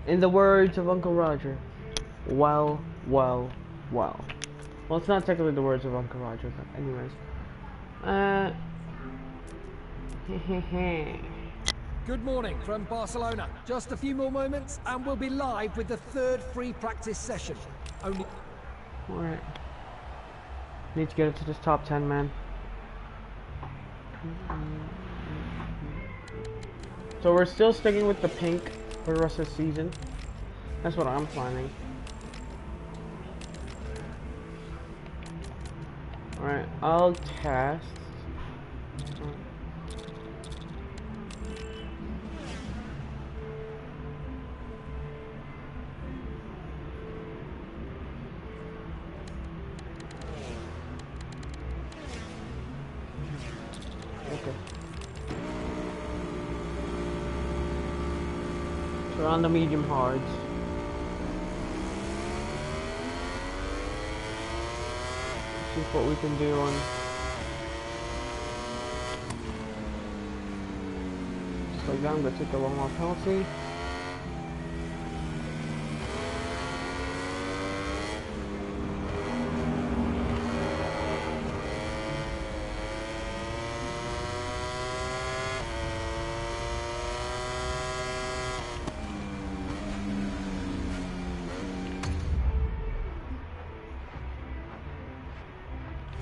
In the words of Uncle Roger, well, well, well. Well, it's not technically the words of Uncle Roger, but anyways. Good morning from Barcelona. Just a few more moments and we'll be live with the third free practice session. Only... Alright. Need to get into this top 10, man. So we're still sticking with the pink for the rest of the season. That's what I'm planning. Alright, I'll test. Okay. So we're on the medium hards. See what we can do on. Just like that, I'm gonna take the long off penalty.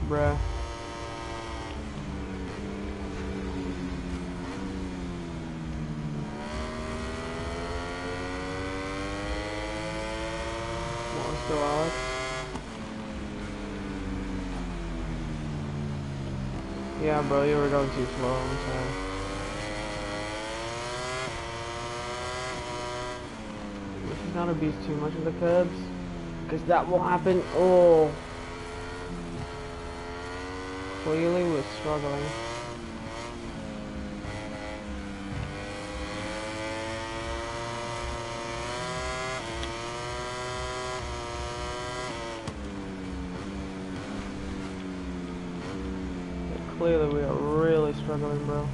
Bruh. Well, let's go, Alex. Yeah, bro, you were going too slow. I'm sorry. We should not abuse too much of the curbs, because that will happen. Oh. Clearly was struggling. Clearly we are really struggling, bro.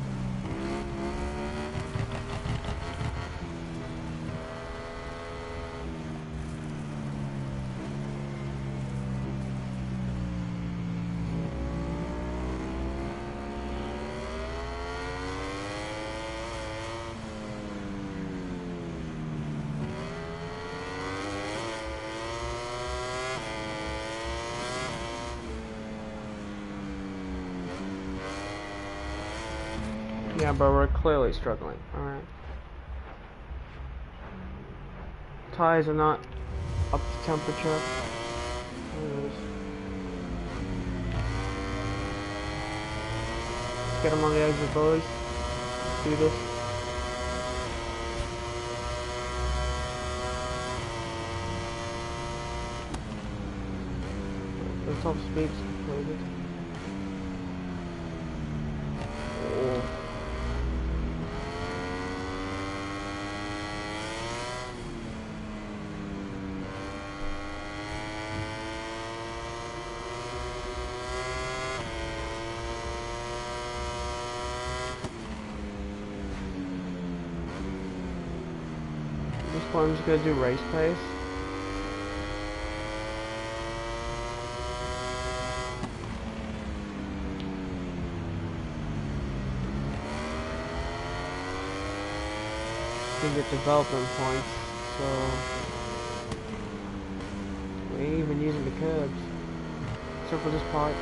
Yeah, but we're clearly struggling. Alright. Tires are not up to temperature. Anyways. Get them on the exit, boys. Let's do this. The top speed's completed. Oh. This one I'm just gonna do race pace. To get development points, so we ain't even using the curbs, except for this part.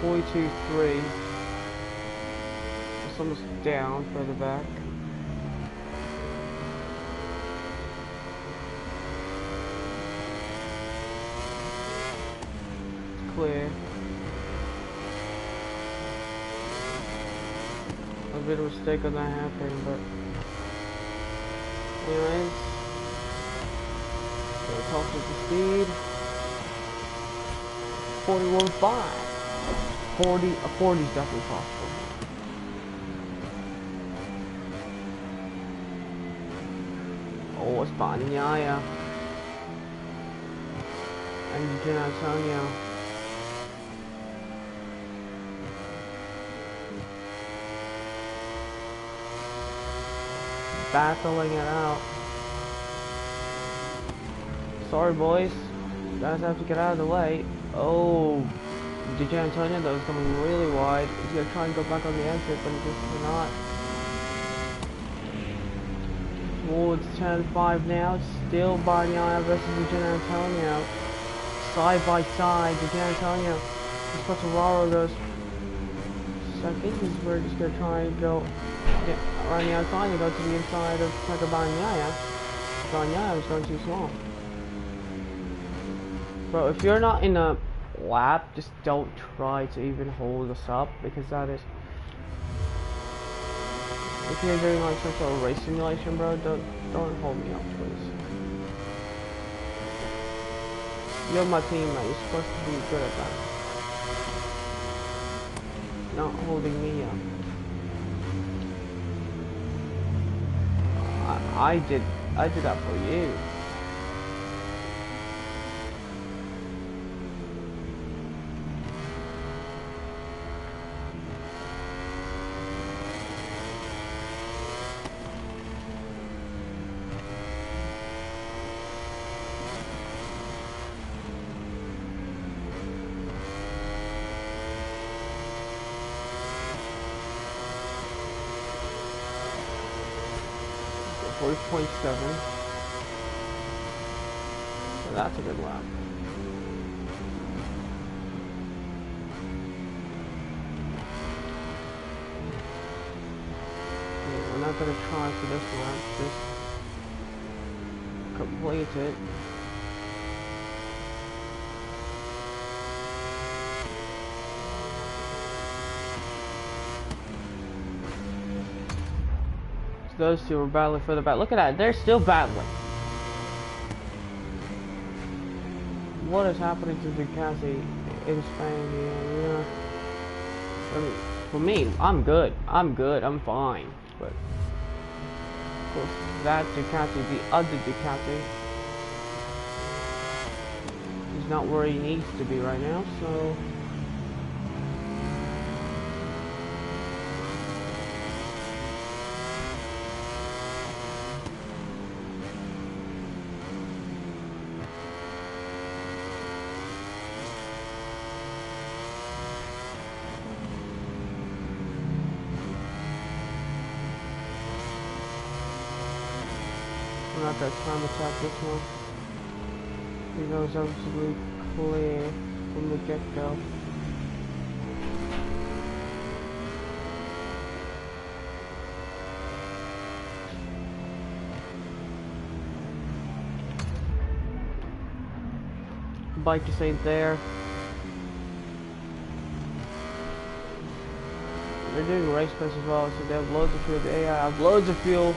Forty-two, 3. It's almost down further back. It's clear. A bit of a mistake on that happening, but anyways, so it's off with the speed. 41.5. 40 is definitely possible. Oh, Spagna. And Eugene Antonio. Battling it out. Sorry, boys. You guys have to get out of the way. Oh, DJ Antonio, that was coming really wide. He's gonna try and go back on the exit, but he just cannot. Towards turn 5 now. Still Bagnaia versus DJ Antonio. Side by side, DJ Antonio. Quartararo goes second. We're just gonna try and go around the outside and go to the inside of Bagnaia. Bagnaia was going too small. Bro, if you're not in a lap, just don't try to even hold us up, because that is... If you're doing like some sort of race simulation, bro, don't hold me up, please. You're my teammate, you're supposed to be good at that. Not holding me up. I did that for you. .7. So that's a good lap. Okay, we're not gonna try for this lap, just complete it. Those two are battling for the battle. Look at that, they're still battling. What is happening to Ducati in Spain? Yeah. I mean, for me, I'm good, I'm fine. But of course, that Ducati, the other Ducati, is not where he needs to be right now. So. We're not gonna time attack this one. He goes absolutely clear from the get-go. Bike just ain't there. They're doing race pace as well, so they have loads of fuel. The AI have loads of fuel.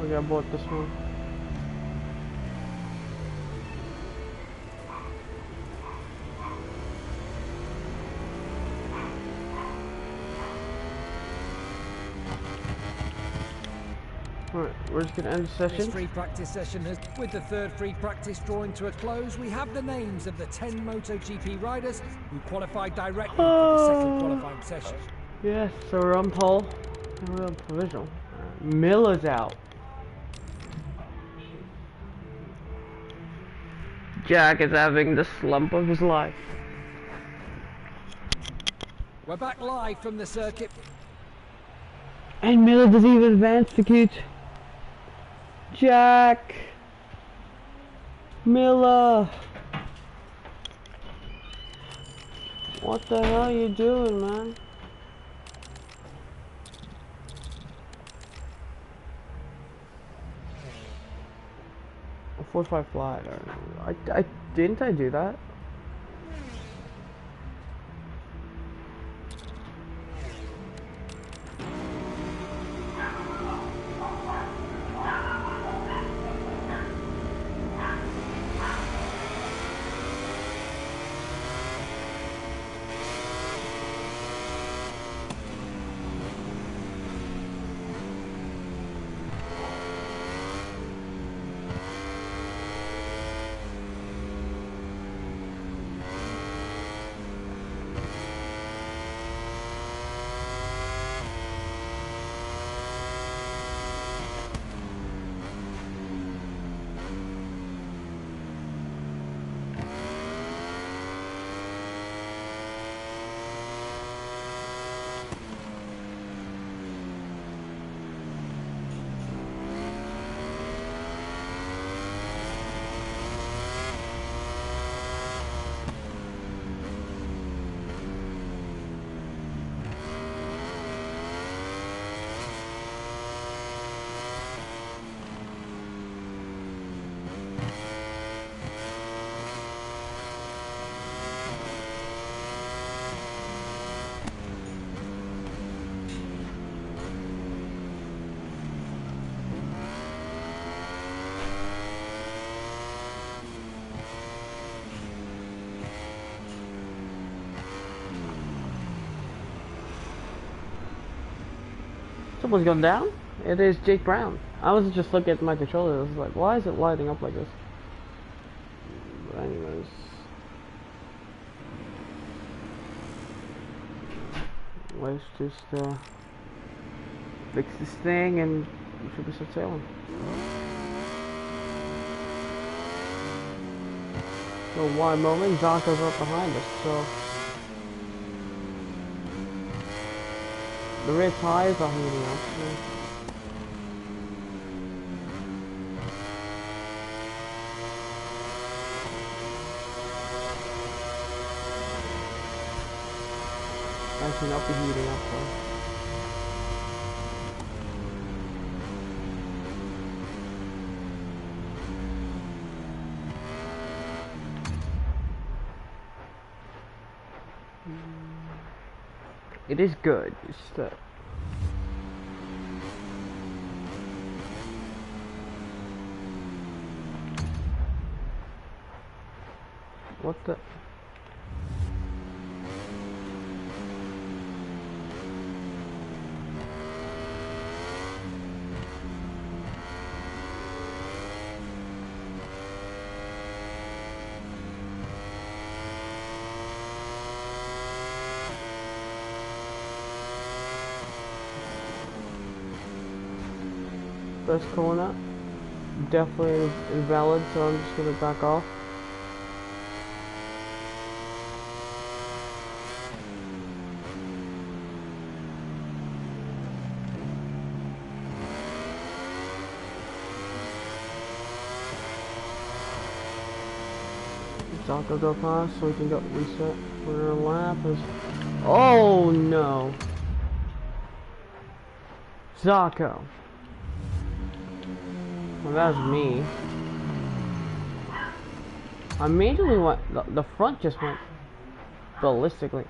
Okay, I bought this one. Alright, we're just gonna end the session. This free practice session has, with the third free practice drawing to a close, we have the names of the 10 MotoGP riders who qualified directly for the second qualifying session. Yes, so we're on pole, and we're on provisional. Miller's out. Jack is having the slump of his life. We're back live from the circuit. And Miller doesn't even advance to Cooch. Jack! Miller! What the hell are you doing, man? 45 flat. I didn't I do that? Someone's gone down? It is Jake Brown. I was just looking at my controller. I was like, why is it lighting up like this? But anyways. Let's just fix this thing and we should be set sailing. So one moment, Zonko's right behind us, so the rear tires are heating up. Actually, not be heating up though. It is good. It's just what the? First corner, definitely invalid, so I'm just gonna back off. Zarko go past so we can get reset for a lap. Oh no! Zarko. Well, that was me. I immediately went, the front just went ballistically.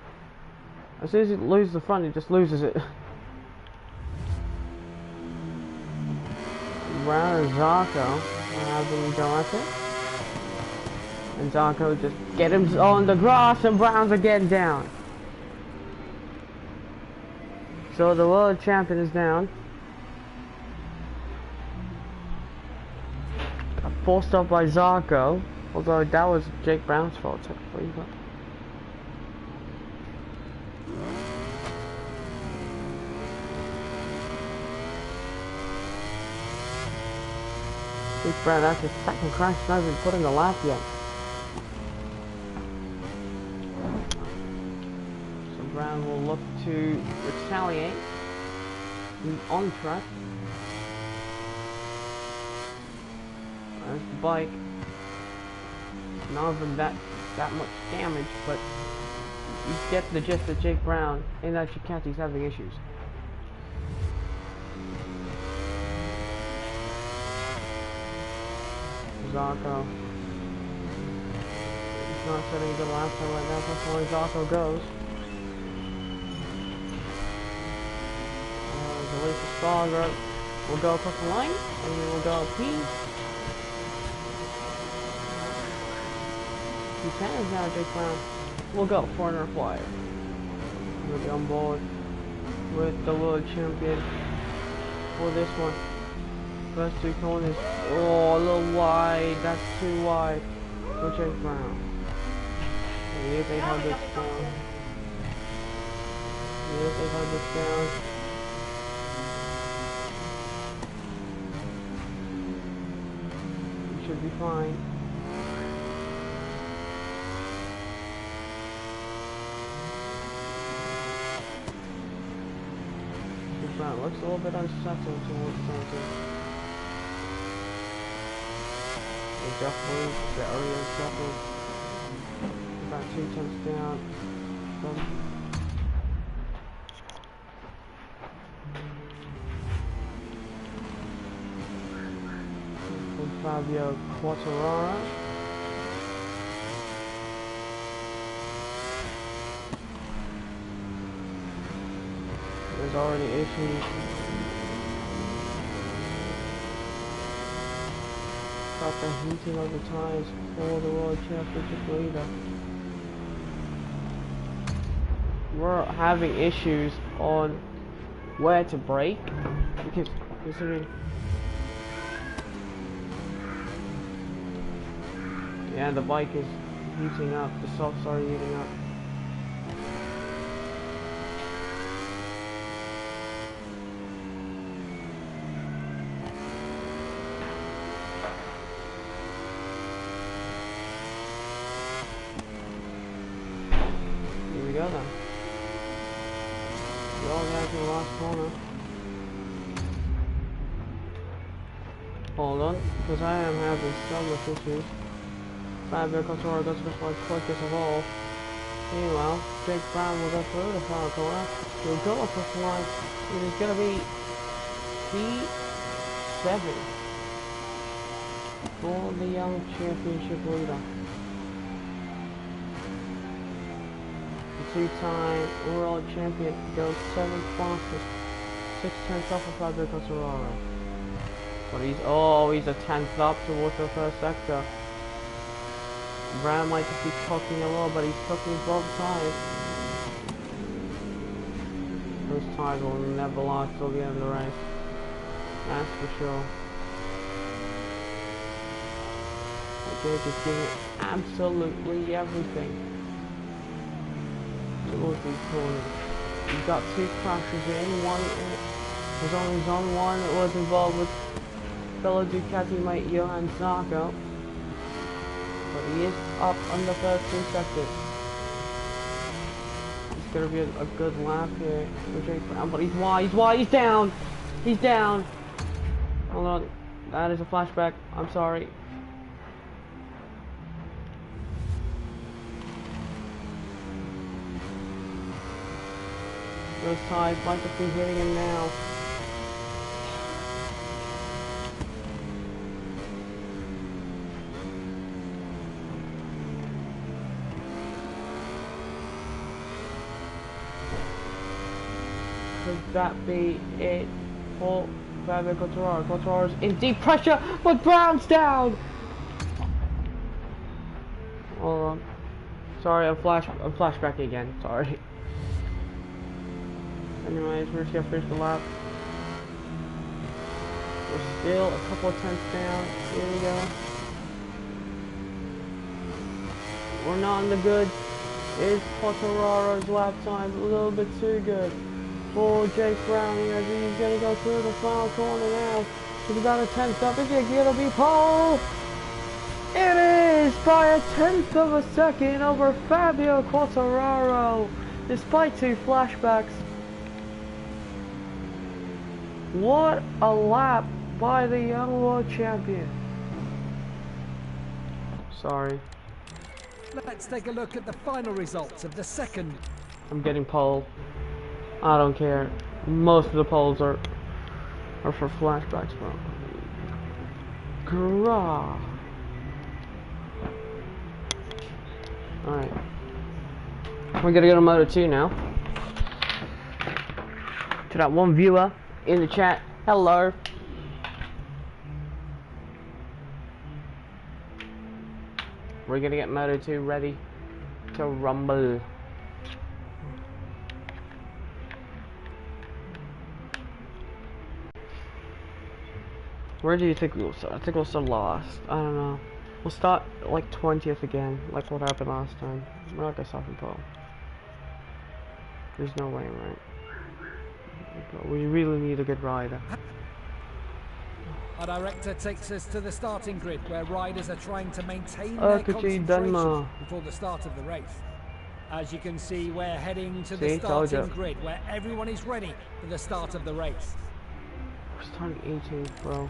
As soon as it loses the front, it just loses it. Brown and Zarko have them go at it. And Zarko just get him on the grass and Brown's again down. So the world champion is down. Forced up by Zarko, although that was Jake Brown's fault technically, but Jake Brown, that's his second crash, not even put in the lap yet. So Brown will look to retaliate on track. There's the bike. Not even that much damage, but you get the gist of Jake Brown in that Shikate's having issues. Zarco. He's not setting a good lap time right now. Plus one Zarco goes. The race is stronger. We'll go across the line, and then we'll go P. P10 is now Jake Brown. We'll go for another flyer. We'll be on board with the world champion for this one. First two corners. Oh, a little wide. That's too wide for Jake Brown. He is 800 down. He is 800 down. He should be fine. Jake Brown looks a little bit unsettled towards the center. Definitely very unsettled. About 2 tenths down from Fabio Quartararo. There's already issues. About the heating of the tires for the World Championship leader. We're having issues on where to brake because considering the bike is heating up, the softs are heating up. Then. We're all down to the last corner. Hold on, because I am having so much issues. Fabio Quartararo goes for the quickest of all. Meanwhile, Jake Brown will go through the final corner. He'll go across the line. It is going to be P7 for the young championship leader. Two-time world champion goes 7th fastest, 6 tenths off of Fabio Quartararo. But he's a 10th up towards the first sector. Brown might just be cooking a little, but he's cooking both tires. Those tires will never last till the end of the race. That's for sure. Jake is giving absolutely everything towards these corners. You've got 2 crashes in, one was on zone 1 that was involved with fellow Ducati mate Johan Zarco, but he is up on the first 2 sectors. It's going to be a good lap here for Jake Brown, but he's down! He's down! Hold on, that is a flashback, I'm sorry. Those tires might just be hitting him now. Could that be it for Fabio Quartararo? Quartararo's in deep pressure, but Brown's down! Hold on. Sorry, I'm flashback again, sorry. Anyways, we're just gonna finish the lap. We're still a couple of tenths down. Here we go. We're not in the good. Is Quartararo's lap time a little bit too good for Jake Brown here as he's gonna go through the final corner now. He's about a 10th up. Is it gonna be pole? It is by a 10th of a second over Fabio Quartararo, despite 2 flashbacks. What a lap by the young world champion. Sorry. Let's take a look at the final results of the second. I'm getting pole. I don't care. Most of the poles are for flashbacks, bro. Grah. Alright. We're gonna go to Moto 2 now. To that one viewer in the chat. Hello. We're gonna get Moto 2 ready to rumble. Where do you think we'll start? I think we'll start last. I don't know. We'll start like 20th again, like what happened last time. We're not gonna stop in pole. There's no way, right? We really need a good rider. Our director takes us to the starting grid where riders are trying to maintain their concentration before the start of the race. As you can see, we're heading to the starting grid where everyone is ready for the start of the race. We're starting 18th, bro.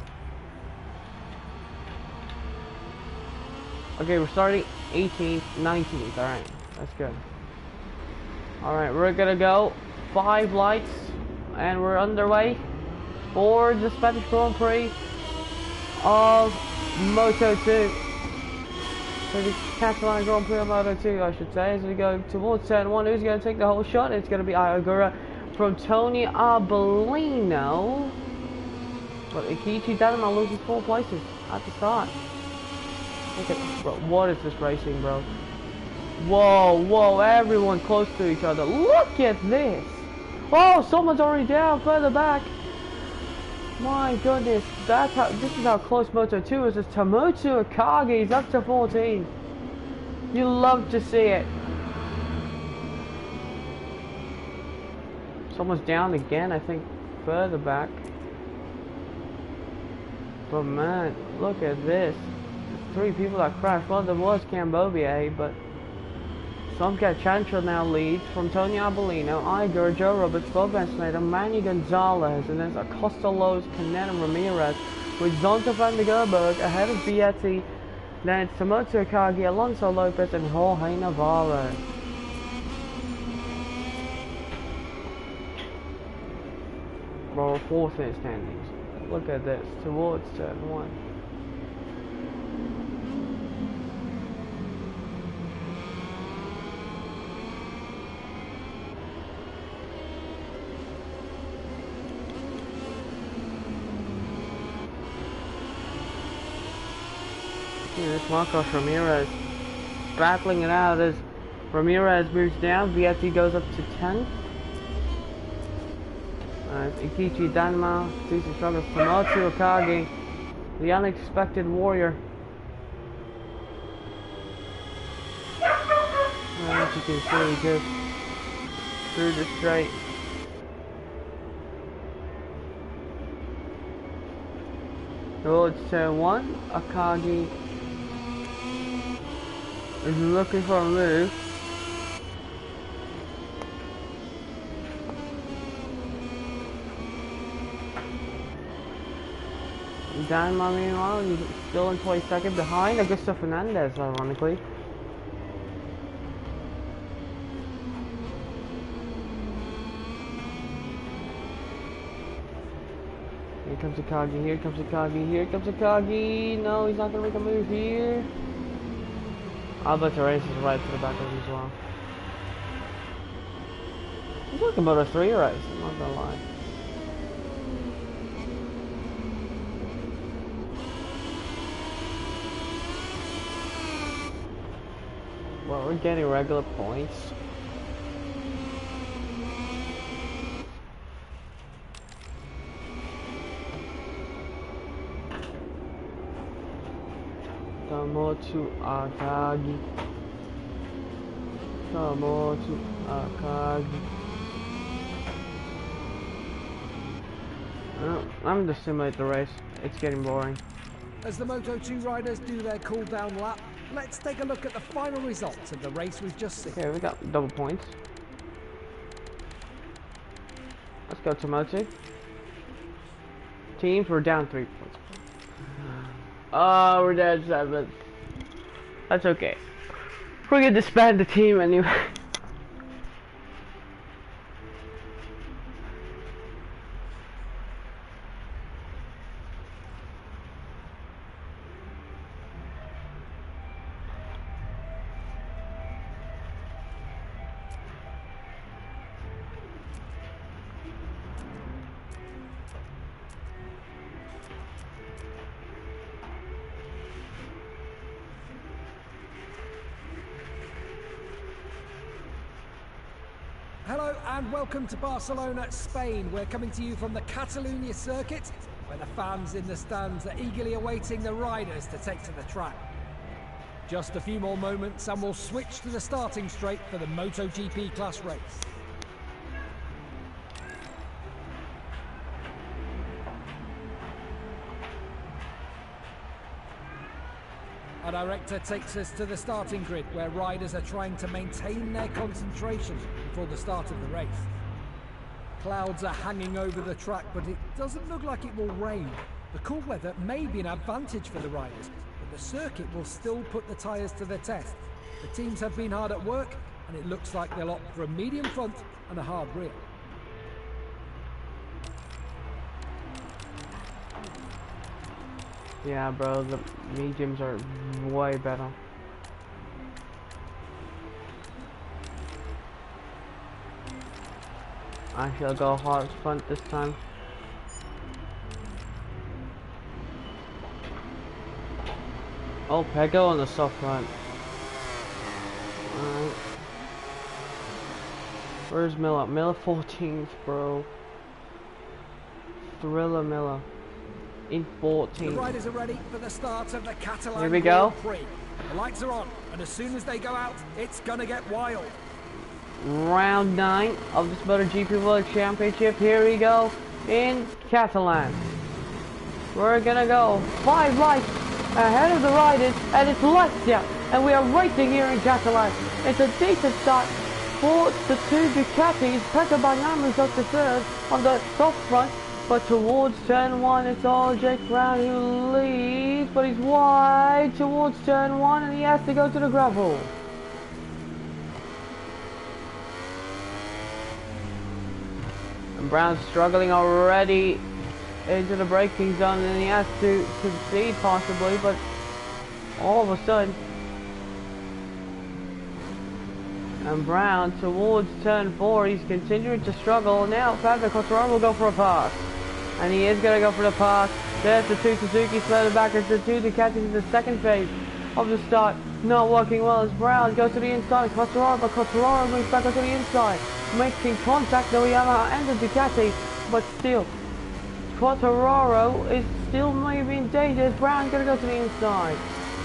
Okay, we're starting 18th, 19th. Alright, that's good. Alright, we're gonna go 5 lights and we're underway for the Spanish Grand Prix of Moto 2. So the Catalan Grand Prix of Moto 2, I should say, as we go towards turn 1. Who's going to take the whole shot? It's going to be Iogura from Tony Arbolino. But Ikichi Danima loses 4 places at the start. Look at, bro, what is this racing, bro? Whoa, whoa, everyone close to each other. Look at this. Oh, someone's already down further back. My goodness, this is how close Moto 2 is. It's Tomoto Akagi, he's up to 14. You love to see it. Someone's down again, I think, further back. But man, look at this. 3 people that crashed. Well, there was Cambobier, but Somka Chantra now leads from Tony Arbolino, Igor, Joe Roberts, Bob Esmader, Manny Gonzalez, and there's Acosta Lowe's, Canet and Ramirez, with Zonta van der Gerberg ahead of Vietti. Then it's Tomoto Akagi, Alonso Lopez, and Jorge Navarro. Well, 4th in standings. Look at this, towards turn 1. This Marcos Ramirez battling it out as Ramirez moves down. Vietti goes up to 10. Ikichi Danma sees the struggles. Tomoto Akagi, the unexpected warrior. As you can see, just through the straight. Towards turn 1, Akagi is looking for a move. Danma, meanwhile, he's still in 22nd behind Augusto Fernandez, ironically. Here comes Akagi, here comes Akagi, here comes Akagi. No, he's not going to make a move here. Alberto Reyes is right to the back of him as well. He's looking about a 3 race, I'm not going to lie. Well, we're getting regular points. Tomoto Akagi. Tomoto Akagi. I'm just simulate the race. It's getting boring. As the Moto 2 riders do their cool down lap, let's take a look at the final results of the race we've just seen. Okay, we got double points. Let's go Tomoto. Teams, we're down 3 points. Oh, we're down 7. That's okay. We're gonna disband the team anyway. Hello and welcome to Barcelona, Spain. We're coming to you from the Catalunya circuit, where the fans in the stands are eagerly awaiting the riders to take to the track. Just a few more moments and we'll switch to the starting straight for the MotoGP class race. Our director takes us to the starting grid where riders are trying to maintain their concentration before the start of the race. Clouds are hanging over the track, but it doesn't look like it will rain. The cool weather may be an advantage for the riders, but the circuit will still put the tyres to the test. The teams have been hard at work, and it looks like they'll opt for a medium front and a hard rear. Yeah, bro, the mediums are way better. Actually, I'll go hard front this time. Oh, Pego on the soft front. Alright. Where's Miller? Miller 14th, bro. Thriller Miller. In 14. The riders are ready for the start of the Catalan Here we go. Grand Prix. The lights are on, and as soon as they go out, it's gonna get wild. Round 9 of this MotoGP World Championship. Here we go in Catalan. We're gonna go 5 lights ahead of the riders, and it's lights out, and we are racing here in Catalan. It's a decent start for the two Ducatis. Pecco Bagnaia up to third on the soft front. But towards turn 1, it's all Jake Brown who leads, but he's wide towards turn 1 and he has to go to the gravel. And Brown's struggling already into the braking zone and he has to concede possibly, but all of a sudden, and Brown towards turn 4, he's continuing to struggle. Now Fabio Quartararo will go for a pass. And he is going to go for the pass. There's the two Suzuki sliding back as the two Ducatis in the second phase of the start. Not working well as Brown goes to the inside. Quartararo, but Quartararo moves back onto the inside. Making contact, though he ended Ducati. But still, Quartararo is still maybe in danger. Brown going to go to the inside.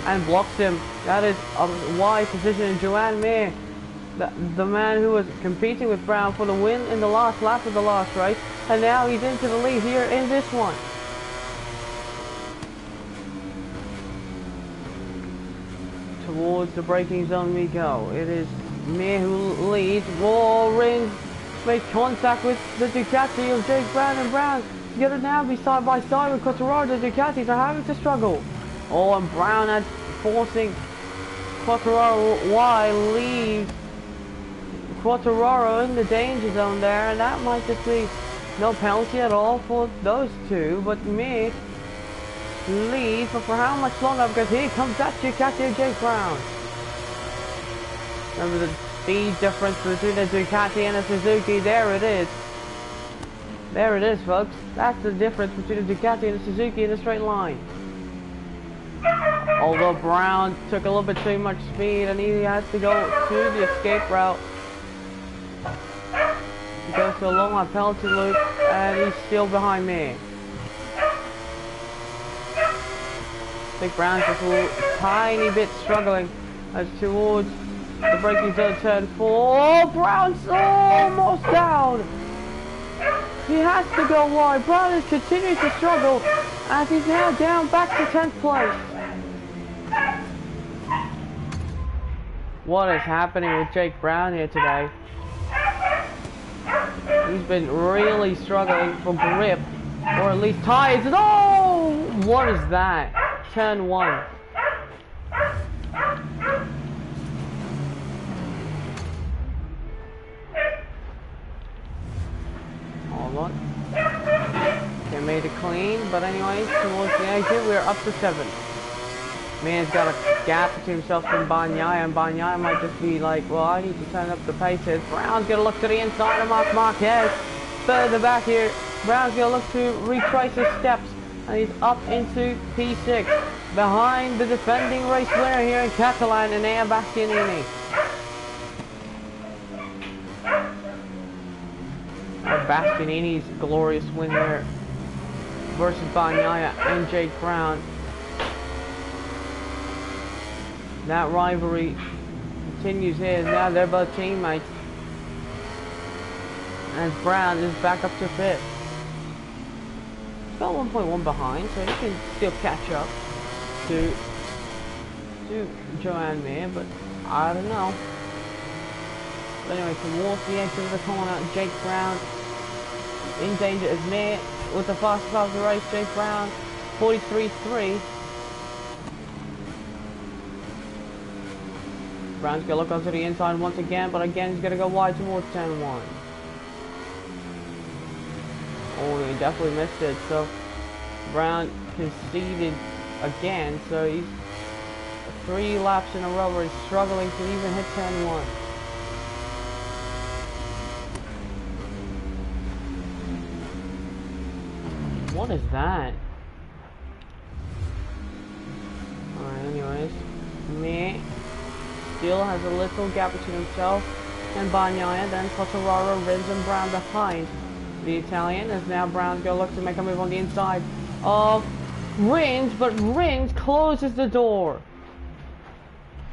And blocks him. That is a wide position. And Joan Mir, the man who was competing with Brown for the win in the last lap of the last race. And now he's into the lead here in this one. Towards the braking zone we go. It is Mir who leads. Roaring, made contact with the Ducati of Jake Brown, and Brown is going to now be side by side with Quartararo. The Ducatis are having to struggle. Oh, and Brown had forcing Quartararo wide, leaves Quartararo in the danger zone there, and that might just be no penalty at all for those two, but Mir leads, but for how much longer? Because here comes that Ducati of Jake Brown. Remember the speed difference between the Ducati and the Suzuki? There it is. There it is, folks. That's the difference between the Ducati and the Suzuki in a straight line. Although Brown took a little bit too much speed and he had to go to the escape route. He goes to a long line penalty loop and he's still behind me. I think Brown's just a tiny bit struggling as towards the braking zone turn 4. Oh, Brown's almost down. He has to go wide. Brown is continuing to struggle as he's now down back to 10th place. What is happening with Jake Brown here today? He's been really struggling for grip, or at least tires. Oh, what is that? Turn 1. Hold on. They made it clean, but anyways, towards the exit, we're up to 7. Man's got a gap between himself and Bagnaia, and Bagnaia might just be like, well, I need to turn up the paces. Brown's gonna look to the inside of Marc Marquez. Further back here, Brown's gonna look to retrace his steps, and he's up into P6. Behind the defending race winner here in Catalan, Enea Bastianini. Bastianini's glorious win here versus Bagnaia and Jake Brown. That rivalry continues here. Now they're both teammates. As Brown is back up to 5th. He's got 1.1 behind, so he can still catch up to Joan Mir, but I don't know. But anyway, towards the exit of the corner, Jake Brown in danger as Mir with the fastest part of the race. Jake Brown, 43.3. Brown's gonna look onto the inside once again, but again he's gonna go wide towards 10-1. Oh, he definitely missed it. So Brown conceded again, so he's 3 laps in a row where he's struggling to even hit 10-1. What is that? Alright, anyways. Mir still has a little gap between himself and Bagnaia, then Quartararo, Rins and Brown behind the Italian, as now Brown's gonna look to make a move on the inside of Rins, but Rins closes the door.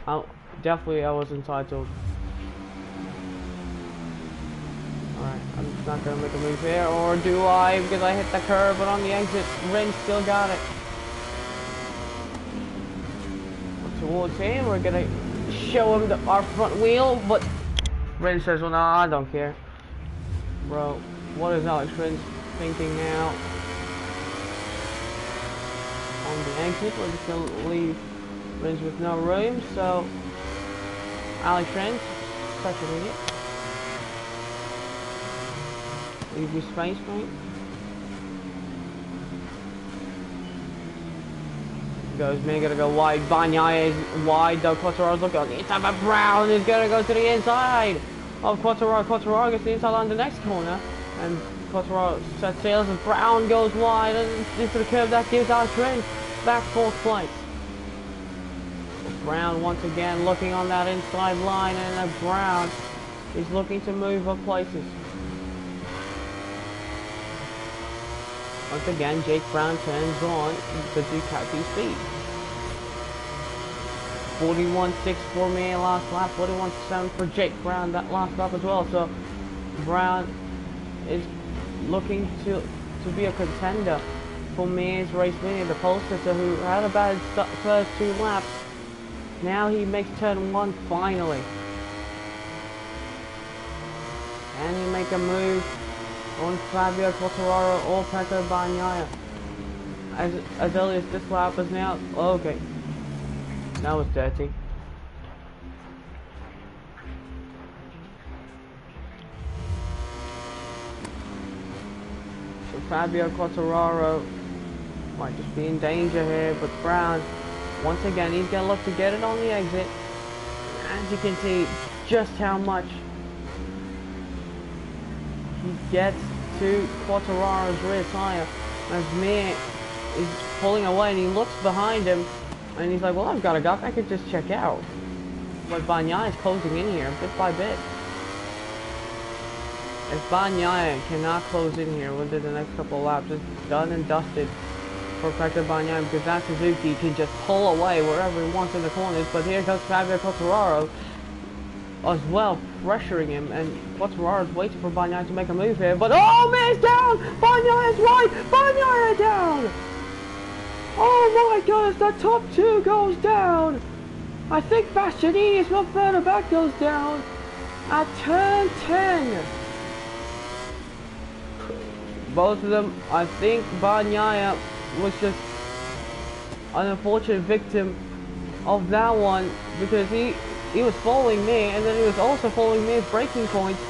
Oh, definitely I was entitled. Alright, I'm just not gonna make a move here, or do I? Because I hit the curb, but on the exit, Rins still got it. Towards him, we're gonna show him our front wheel, but Rins says, well, no, I don't care. Bro, what is Alex Rins thinking now? On the exit, we're just gonna leave Rins with no room, so Alex Rins, such an idiot. Leave you space, mate. Goes, Mir gonna go wide. Bagnaia is wide though. Quartararo's looking on the inside, but Brown is gonna go to the inside of Quartararo. Quartararo gets the inside on the next corner, and Quartararo sets sails, and Brown goes wide into the curve. That gives Alex Rins back 4th place. Brown once again looking on that inside line, and Brown is looking to move up places. Once again, Jake Brown turns on the Ducati speed. 41.6 for me last lap, 41.7 for Jake Brown that last lap as well. So Brown is looking to be a contender for Mir's race winner, the Polster, who had a bad first 2 laps. Now he makes turn 1 finally. Can he make a move on Fabio Quartararo or Pecco Bagnaia? As early as this lap is now. Oh, okay. That was dirty. So Fabio Quartararo might just be in danger here, but Brown, once again, he's going to look to get it on the exit. As you can see, just how much he gets to Quartararo's rear tire, as Mir is pulling away, and he looks behind him, and he's like, well, I've got a gap, I could just check out. But Bagnaia is closing in here, bit by bit. If Bagnaia cannot close in here within the next couple of laps, it's done and dusted for Pecco Bagnaia, because that Suzuki can just pull away wherever he wants in the corners. But here comes Fabio Quartararo as well, pressuring him, and Quartararo's waiting for Bagnaia to make a move here, but oh, Mir's down! Bagnaia's right! Bagnaia down! Oh my goodness, the top 2 goes down! I think Bastianini is not further back, goes down at turn 10. Both of them, I think Bagnaia was just an unfortunate victim of that one, because he was following me, and then he was also following Mir's braking points.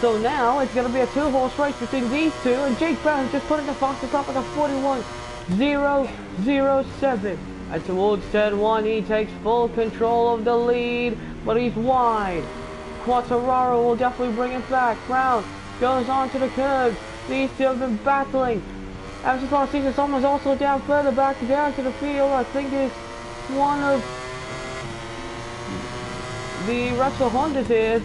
So now it's going to be a 2-horse race between these two, and Jake Brown just putting the fastest up at a 41.007. And towards turn 1, he takes full control of the lead, but he's wide. Quartararo will definitely bring it back. Brown goes onto the curb. These two have been battling. Ever since last season, someone's also down further back down to the field. I think it's one of the Repsol Hondas here.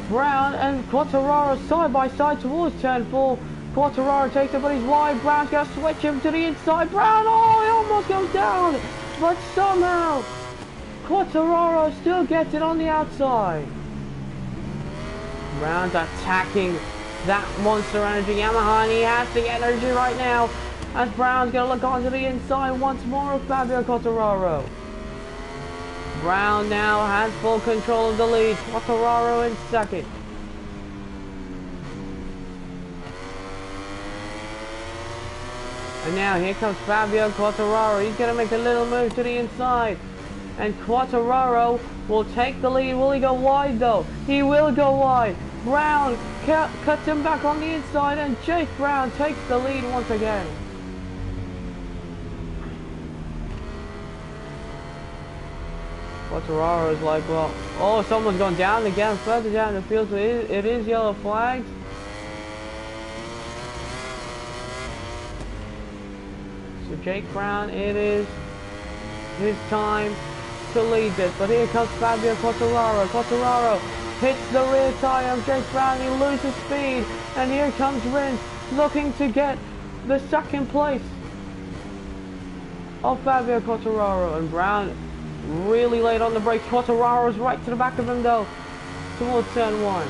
Brown and Quartararo side by side towards turn 4. Quartararo takes it, but he's wide. Brown's going to switch him to the inside. Brown, oh, he almost goes down. But somehow, Quartararo still gets it on the outside. Brown's attacking that Monster Energy Yamaha, and he has the energy right now. As Brown's going to look onto the inside once more of Fabio Quartararo. Brown now has full control of the lead. Quartararo in second. And now here comes Fabio Quartararo. He's going to make a little move to the inside. And Quartararo will take the lead. Will he go wide though? He will go wide. Brown cuts him back on the inside, and Jake Brown takes the lead once again. Quartararo is like, well, oh, someone's gone down again, further down the field, so it is yellow flags. So Jake Brown, it is his time to lead this, but here comes Fabio Quartararo. Quartararo hits the rear tire of Jake Brown, he loses speed, and here comes Rins looking to get the second place of Fabio Quartararo, and Brown really late on the brakes. Quartararo's right to the back of him though, towards turn 1.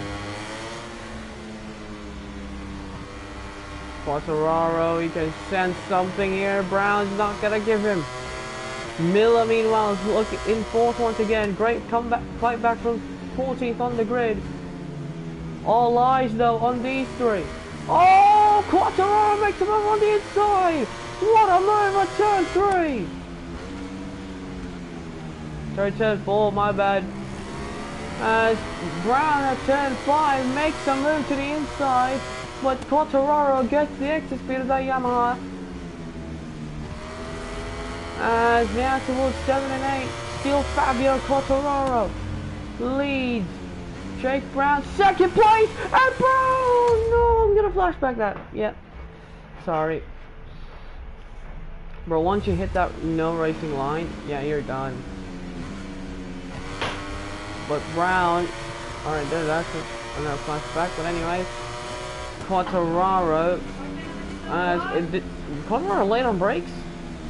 Quartararo, he can sense something here. Brown's not gonna give him. Miller meanwhile is looking in 4th once again. Great comeback, fight back from 14th on the grid. All eyes though on these 3. Oh, Quartararo makes a move on the inside. What a move at turn 3. Sorry, turn 4, my bad. As Brown at turn 5 makes a move to the inside, but Quartararo gets the exit speed of that Yamaha. As now towards 7 and 8, still Fabio Quartararo leads Jake Brown, second place, and Brown! No, I'm gonna flashback that. Yep. Sorry. Bro, once you hit that no racing line, yeah, you're done. But Brown, alright, there's actually another flashback, but anyways, Quartararo, Quartararo late on brakes?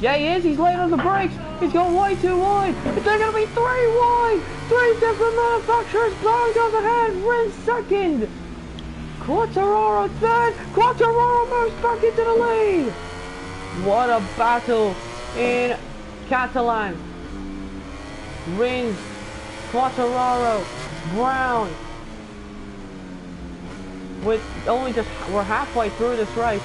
Yeah, he is, he's late on the brakes, he's going way too wide, they're going to be 3 wide, 3 different manufacturers, Brown goes ahead, Rins second, Quartararo third, Quartararo moves back into the lead. What a battle in Catalan. Rins, Quartararo, Brown, with only we're halfway through this race,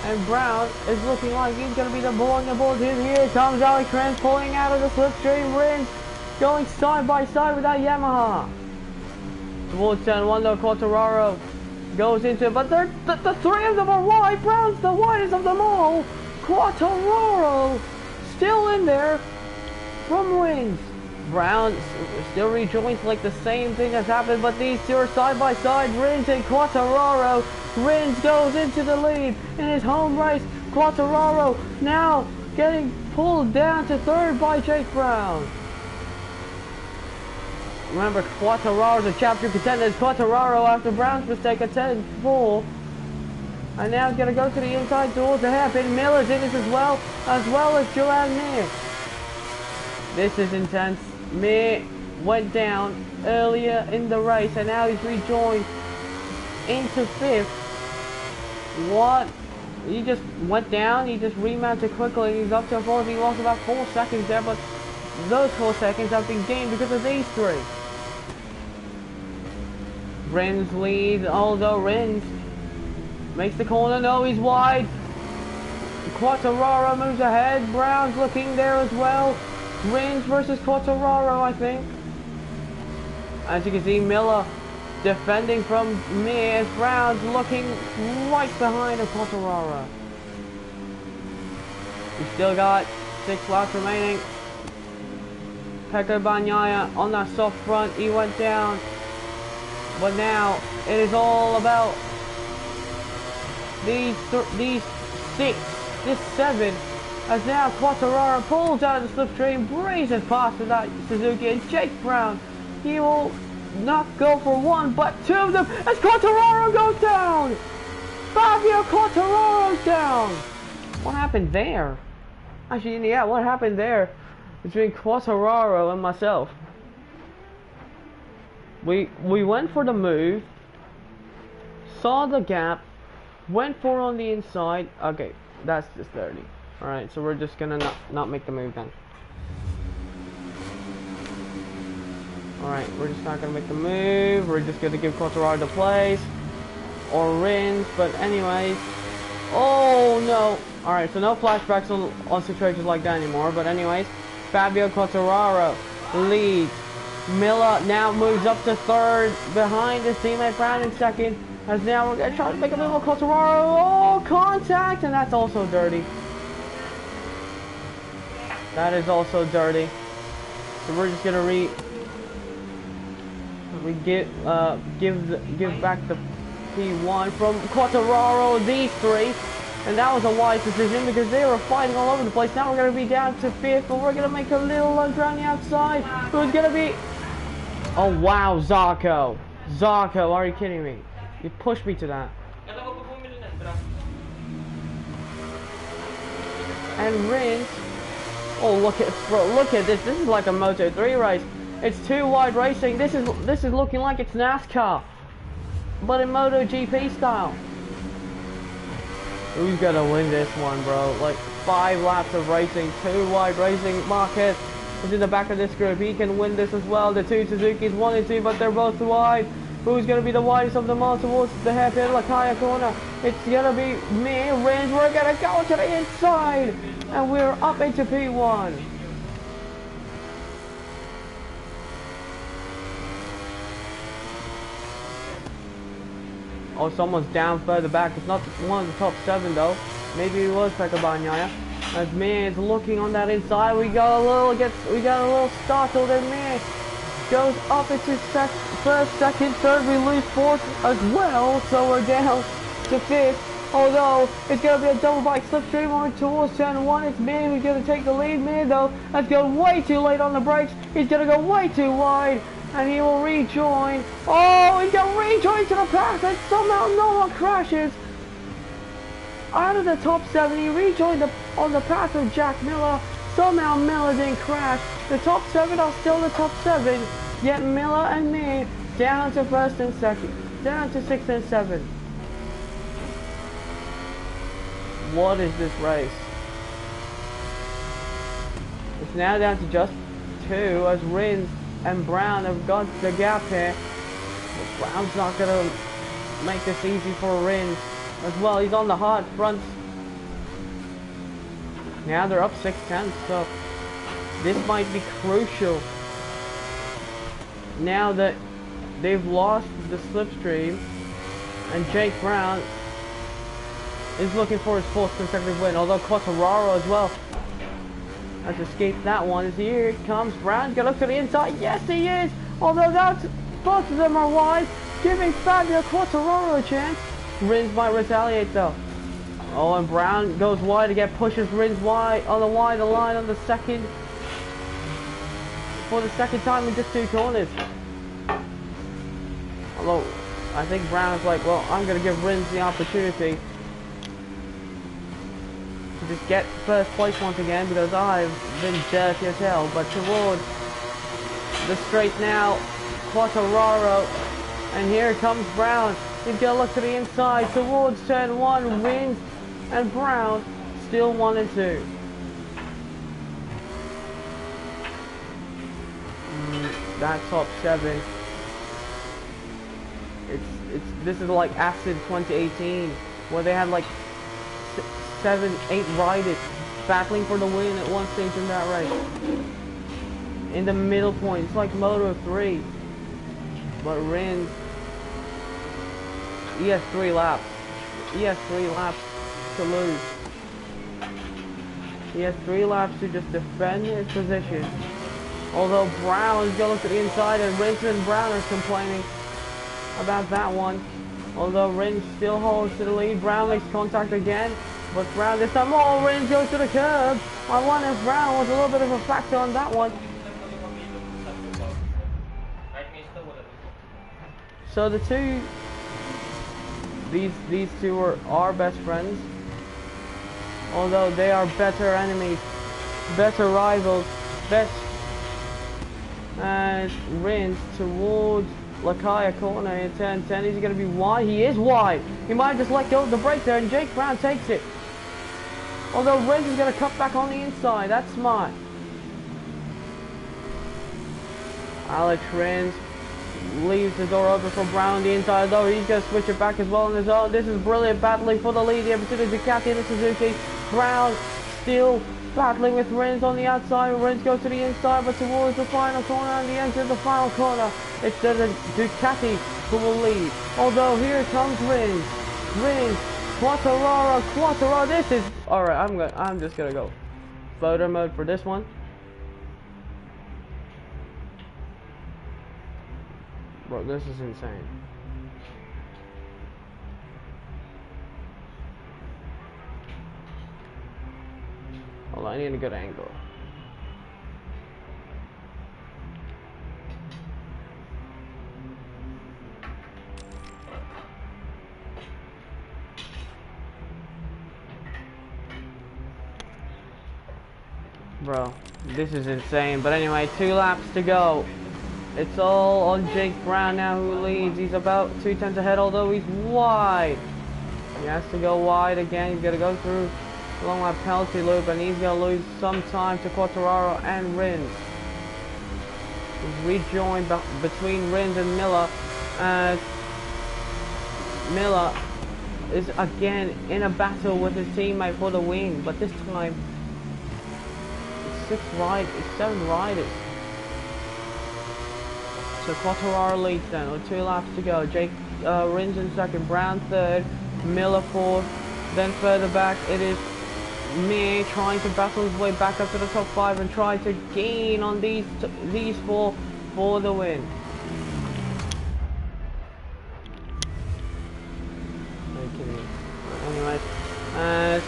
and Brown is looking like he's going to be the bull on the bulls. Here comes Alex Rins pulling out of the slipstream. Rins going side by side with that Yamaha. Towards turn 1 though, Quartararo goes into it, but the 3 of them are wide. Brown's the widest of them all. Quartararo still in there from Rins. Brown still rejoins like the same thing has happened, but these 2 are side by side, Rins and Quartararo. Rins goes into the lead in his home race. Quartararo now getting pulled down to 3rd by Jake Brown. Remember, Quartararo is a chapter contender. Quartararo, after Brown's mistake, at 10-4. And now he's going to go to the inside towards the hairpin. Miller's in this as well as Joanne Mir. This is intense. Mir went down earlier in the race, and now he's rejoined into 5th. What? He just went down, he just remounted quickly, he's up to 4th. He lost about 4 seconds there, but those 4 seconds have been gained because of these 3. Rins leads, although Rins makes the corner. No, he's wide. Quartararo moves ahead. Brown's looking there as well. Rins versus Quartararo, I think. As you can see, Miller defending from Mir. Brown's looking right behind Quartararo. We still got 6 laps remaining. Pecco Bagnaia on that soft front. He went down. But now it is all about these 6, this 7, as now Quartararo pulls out of the slipstream, breezes past with that Suzuki, and Jake Brown, he will not go for one, but two of them, as Quartararo goes down! Fabio Quartararo's down! What happened there? Actually, yeah, what happened there between Quartararo and myself? We went for the move, saw the gap, went for on the inside. Okay, that's just dirty. Alright, so we're just gonna not make the move then. Alright, we're just not gonna make the move. We're just gonna give Quartararo the place. Or Rins, but anyways. Oh no! Alright, so no flashbacks on situations like that anymore. But anyways, Fabio Quartararo leads. Miller now moves up to third behind his teammate Brown in second. As now we're gonna try to make a move on Quartararo. Oh, contact! And that's also dirty. That is dirty. So we're just gonna give back the P1 from Quartararo, these three. And that was a wise decision because they were fighting all over the place. Now we're going to be down to fifth, but we're going to make a little lunge around the outside. Who's going to be... Oh, wow, Zarco. Zarco, are you kidding me? You pushed me to that. And Rins... Oh, look at this. This is like a Moto3 race. It's too wide racing. This is looking like it's NASCAR, but in MotoGP style. Who's gonna win this one, bro? Like 5 laps of racing, 2 wide racing. Marquez is in the back of this group. He can win this as well. The 2 Suzuki's 1 and 2, but they're both wide. Who's gonna be the widest of them all towards the hairpin Lakaya corner? It's gonna be me, Rins. We're gonna go to the inside, and we're up into P1. Oh, someone's down further back. It's not one of the top 7 though. Maybe it was Pekka Bagnaia. As Mir is looking on that inside, we got a little startled, and Mir goes up into first, second, third. We lose fourth as well, so we're down to fifth. Although it's gonna be a double bike slipstream on towards turn 1. It's Mir who's gonna take the lead. Mir though has gone way too late on the brakes. He's gonna go way too wide. And he will rejoin. Oh, he's going to rejoin to the pass, and somehow no one crashes. Out of the top 7, he rejoined on the path of Jack Miller. Somehow Miller didn't crash. The top 7 are still the top 7. Yet Miller and me down to first and second. Down to 6th and 7th. What is this race? It's now down to just 2 as Rins and Brown have got the gap here. But Brown's not going to make this easy for Rins as well. He's on the hard front. Now they're up 6/10, so this might be crucial. Now that they've lost the slipstream, and Jake Brown is looking for his 4th consecutive win, although Quartararo as well has escaped that one. As here comes Brown, gonna look to the inside. Yes, he is. Although both of them are wide, giving Fabio Quartararo a chance. Rins might retaliate though. Oh, and Brown goes wide again, pushes Rins wide on the line on the second. For the second time in just 2 corners. Although I think Brown is like, well, I'm gonna give Rins the opportunity just get first place once again because I've been dirty as hell. But towards the straight now, Quartararo, and here comes Brown. He's gonna look to the inside towards turn 1. Rins and Brown still 1 and 2. That top 7. This is like Acid 2018 where they had like 7, 8 riders battling for the win at one stage in that race. In the middle point, it's like Moto 3. But Rins, he has 3 laps. He has 3 laps to lose. He has 3 laps to just defend his position. Although Brown is going to look to the inside, and Rins and Brown are complaining about that one. Although Rins still holds to the lead. Brown makes contact again. But Brown this time, oh, Rins goes to the curb. I wonder if Brown was a little bit of a factor on that one. So the two, these two are our best friends, although they are better enemies, better rivals, best. And Rins towards Lakaya corner in 10-10. Is he going to be wide? He is wide. He might just let go of the brake there, and Jake Brown takes it. Although Rins is going to cut back on the inside. That's smart. Alex Rins leaves the door open for Brown on the inside, though he's going to switch it back as well on his own. This is brilliant battling for the lead here between the Ducati and the Suzuki. Brown still battling with Rins on the outside. Rins goes to the inside, but towards the final corner and the exit of the final corner, it's the Ducati who will lead. Although here comes Rins. Rins, Quartararo. This is alright. I'm just gonna go photo mode for this one. Bro, this is insane. Hold on, I need a good angle. Bro, this is insane. But anyway, 2 laps to go. It's all on Jake Brown now, who leads. He's about 2 tenths ahead, although he's wide. He has to go wide again. He's going to go through along that penalty loop, and he's going to lose some time to Quartararo and Rins. He's rejoined between Rins and Miller, and Miller is again in a battle with his teammate for the win, but this time it's 7 riders. So Quartararo leads then with 2 laps to go. Rins in second, Brown third, Miller fourth. Then further back it is Mir trying to battle his way back up to the top 5 and try to gain on these 4 for the win. Anyways, as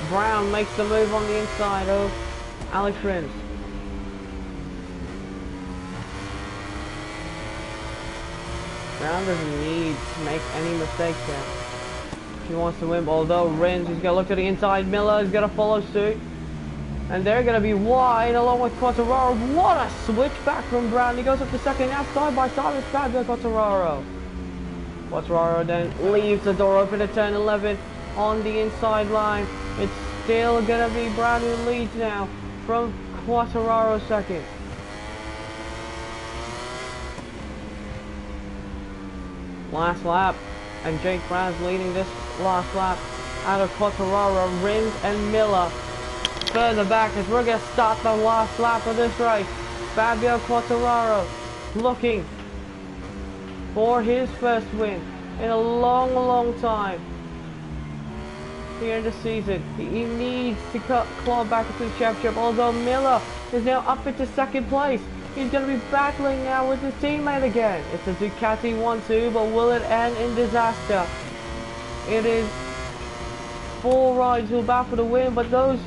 Brown makes the move on the inside of Alex Rins. Brown doesn't need to make any mistakes here. He wants to win, although Rins is going to look to the inside. Miller is going to follow suit. And they're going to be wide along with Quartararo. What a switch back from Brown. He goes up to second now, side by side with Fabio Quartararo. Quartararo then leaves the door open at turn 11 on the inside line. It's still going to be Brown who leads now from Quartararo second. Last lap, and Jake Brown's leading this last lap out of Quartararo, Rins and Miller further back as we're going to start the last lap of this race. Fabio Quartararo looking for his first win in a long time here in the season. He needs to claw back into the championship, although Miller is now up into second place. He's going to be battling now with his teammate again. It's a Ducati 1-2, but will it end in disaster? It is 4 riders who will battle for the win, but those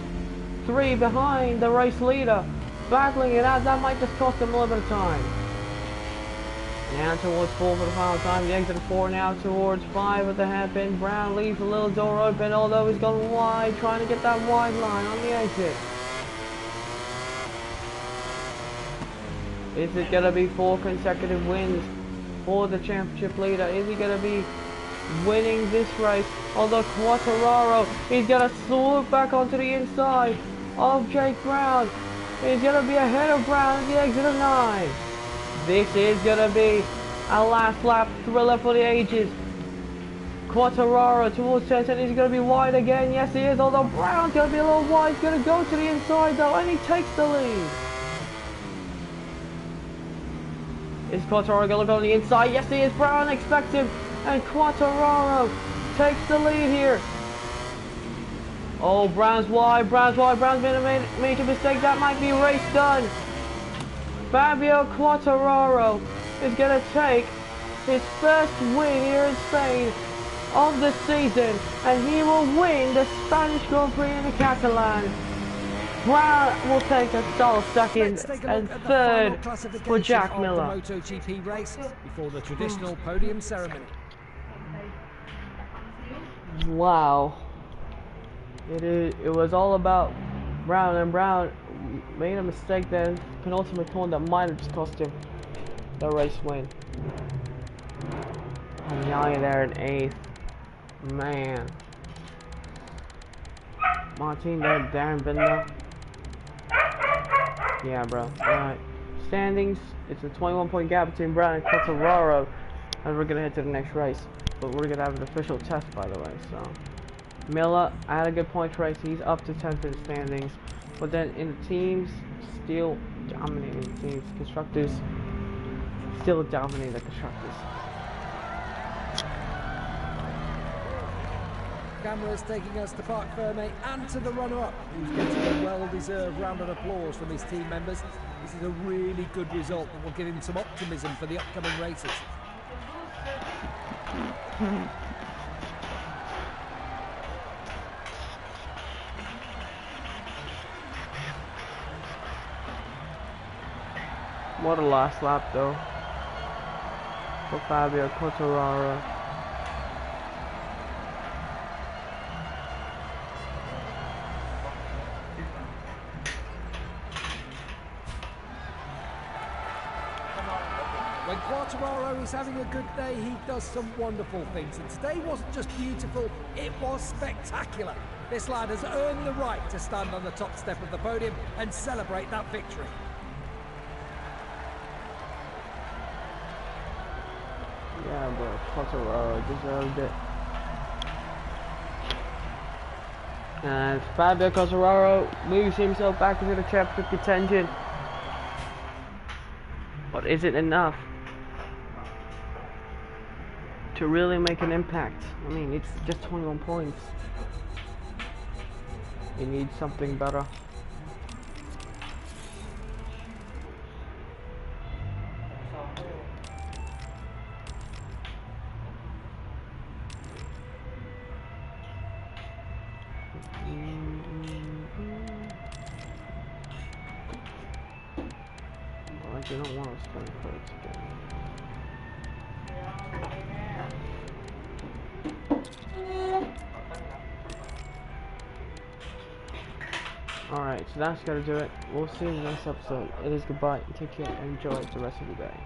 3 behind the race leader battling it out, that might just cost them a little bit of time. Now towards 4 for the final time. The exit of 4 now towards 5 with the hairpin. Brown leaves a little door open, although he's gone wide, trying to get that wide line on the exit. Is it going to be 4 consecutive wins for the championship leader? Is he going to be winning this race? Although Quartararo is going to swoop back onto the inside of Jake Brown. He's going to be ahead of Brown at the exit of 9. This is going to be a last lap thriller for the ages. Quartararo towards 10, and he's going to be wide again. Yes, he is, although Brown's going to be a little wide. He's going to go to the inside, though, and he takes the lead. Is Quartararo going to look on the inside? Yes, he is. Brown expects him, and Quartararo takes the lead here. Oh, Brown's wide. Brown's made a major mistake. That might be race done. Fabio Quartararo is going to take his first win here in Spain of the season, and he will win the Spanish Grand Prix in the Catalan. Brown will take a sole second and third for Jack Miller. The MotoGP race before the traditional podium ceremony. Wow. It was all about Brown, and Brown made a mistake then, penultimate corner that might have just cost him the race win. And Young there in 8th. Man. Martin there, Darren Binder. Yeah, bro. Alright. Standings, it's a 21-point gap between Brown and Quartararo. And we're gonna head to the next race. But we're gonna have an official test, by the way, so. Miller had a good point race. He's up to 10th in the standings. But then in the teams, still dominating the teams. Constructors, still dominating the constructors. Cameras taking us to Parc Fermé and to the runner-up, who's getting a well-deserved round of applause from his team members. This is a really good result that will give him some optimism for the upcoming races. What a last lap though for Fabio Quartararo. When Quartararo is having a good day, he does some wonderful things. And today wasn't just beautiful, it was spectacular. This lad has earned the right to stand on the top step of the podium and celebrate that victory. Yeah, bro, Quartararo deserved it. And Fabio Quartararo moves himself back into the championship contention. But is it enough to really make an impact? I mean, it's just 21 points. You need something better. I don't want to spend credits again. Alright, so that's gonna do it. We'll see you in the next episode. It is goodbye. Take care and enjoy the rest of the day.